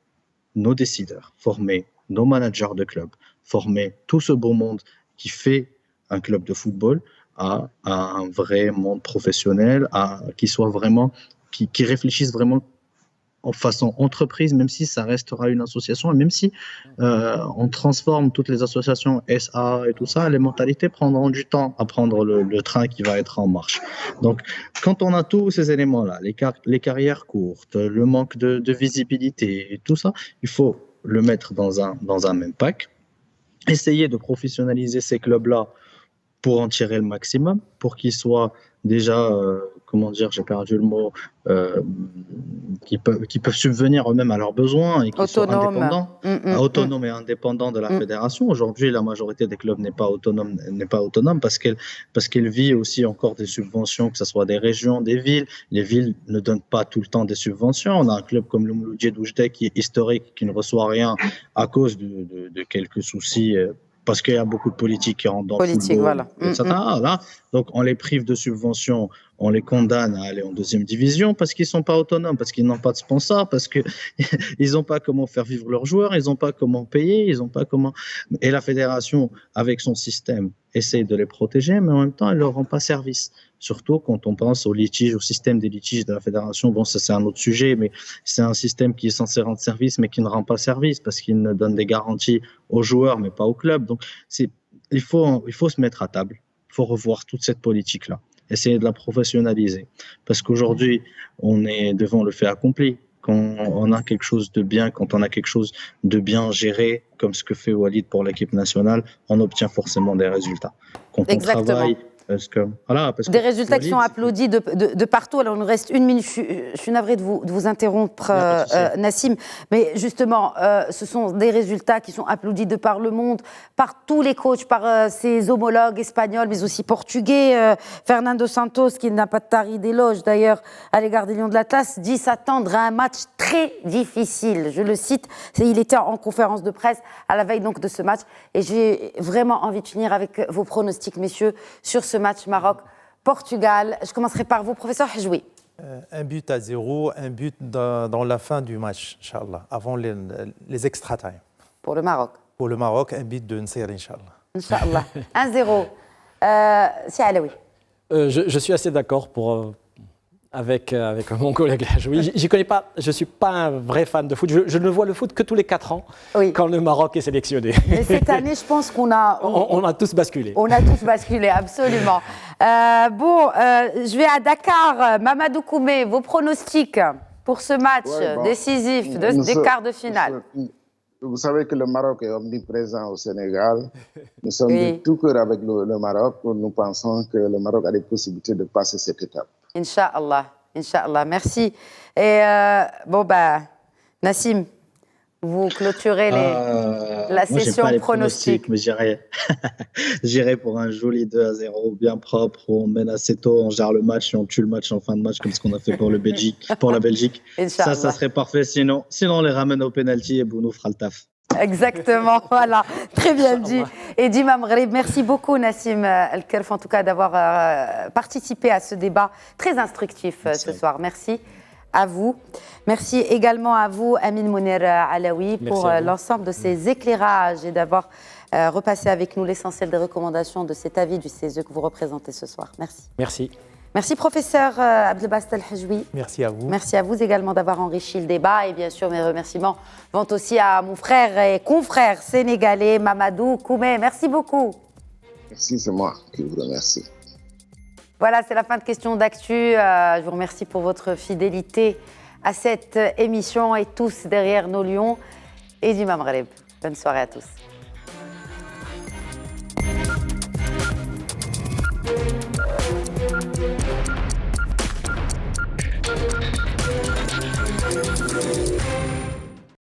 nos décideurs, former nos managers de clubs, former tout ce beau monde qui fait un club de football à un vrai monde professionnel, qui réfléchissent vraiment en façon entreprise, même si ça restera une association, et même si on transforme toutes les associations SA et tout ça, les mentalités prendront du temps à prendre le train qui va être en marche. Donc, quand on a tous ces éléments-là, les carrières courtes, le manque de visibilité et tout ça, il faut le mettre dans un même pack, essayer de professionnaliser ces clubs-là pour en tirer le maximum, pour qu'ils soient déjà, j'ai perdu le mot, qui peuvent subvenir eux-mêmes à leurs besoins et qui soient indépendants, autonomes et indépendants de la fédération. Aujourd'hui, la majorité des clubs n'est pas autonome parce qu'elle vit aussi encore des subventions, que ce soit des régions, des villes. Les villes ne donnent pas tout le temps des subventions. On a un club comme le Mouloudia d'Oujda qui est historique, qui ne reçoit rien à cause de quelques soucis. Parce qu'il y a beaucoup de politiques qui rentrent dans le football, etc. Là, donc, on les prive de subventions, on les condamne à aller en 2e division parce qu'ils ne sont pas autonomes, parce qu'ils n'ont pas de sponsors, parce qu'ils n'ont pas comment faire vivre leurs joueurs, ils n'ont pas comment payer, ils n'ont pas comment... Et la fédération, avec son système, essaie de les protéger, mais en même temps, elle ne leur rend pas service. Surtout quand on pense au litige, au système des litiges de la fédération. Bon, ça c'est un autre sujet, mais c'est un système qui est censé rendre service, mais qui ne rend pas service parce qu'il ne donne des garanties aux joueurs, mais pas au club. Donc, il faut se mettre à table. Il faut revoir toute cette politique-là, essayer de la professionnaliser. Parce qu'aujourd'hui, on est devant le fait accompli. Quand on a quelque chose de bien, quand on a quelque chose de bien géré, comme ce que fait Walid pour l'équipe nationale, on obtient forcément des résultats. Quand on travaille... Des résultats qui sont applaudis de partout. Alors, il nous reste 1 minute. Je suis navrée de vous interrompre, Nassim. Mais justement, ce sont des résultats qui sont applaudis de par le monde, par tous les coachs, par ses homologues espagnols, mais aussi portugais. Fernando Santos, qui n'a pas tari d'éloge d'ailleurs à l'égard des Lions de l'Atlas, dit s'attendre à un match très difficile. Je le cite, il était en conférence de presse à la veille donc de ce match. Et j'ai vraiment envie de finir avec vos pronostics, messieurs, sur ce match Maroc-Portugal. Je commencerai par vous, professeur Hajwi. 1-0, un but dans la fin du match, Inch'Allah, avant les extra time. Pour le Maroc. Pour le Maroc, un but de Nsir, Inch'Allah. Inch'Allah. 1-0. Si Alaoui. Je suis assez d'accord avec mon collègue Hajwi. J'y connais pas, je ne suis pas un vrai fan de foot. Je ne vois le foot que tous les 4 ans, quand le Maroc est sélectionné. Mais cette année, je pense qu'on a... On a tous basculé. On a tous basculé, absolument. Je vais à Dakar. Mamadou Koumé, vos pronostics pour ce match décisif des quarts de finale. Vous savez que le Maroc est omniprésent au Sénégal. Nous sommes de tout cœur avec le Maroc. Nous pensons que le Maroc a des possibilités de passer cette étape. Inch'Allah, Inch'Allah, merci. Et Nassim, vous clôturez la session pronostic. Mais j'irai pour un joli 2-0, bien propre, où on mène assez tôt, on gère le match et on tue le match en fin de match, comme ce qu'on a fait pour la Belgique. Ça serait parfait. Sinon, on les ramène au penalty et Bounou fera le taf. Exactement, voilà, très bien dit. Et Dima Mghrib, merci beaucoup Nassim El-Kerf en tout cas d'avoir participé à ce débat très instructif ce soir. Merci à vous. Merci également à vous, Amine Mounir Alaoui, pour l'ensemble de ces éclairages et d'avoir repassé avec nous l'essentiel des recommandations de cet avis du CESE que vous représentez ce soir. Merci. Merci. Merci, professeur Abdelbast El-Hajwi. Merci à vous. Merci à vous également d'avoir enrichi le débat. Et bien sûr, mes remerciements vont aussi à mon frère et confrère sénégalais, Mamadou Koumé. Merci beaucoup. Merci, c'est moi qui vous remercie. Voilà, c'est la fin de Questions d'actu. Je vous remercie pour votre fidélité à cette émission et tous derrière nos lions et du Maghreb. Bonne soirée à tous.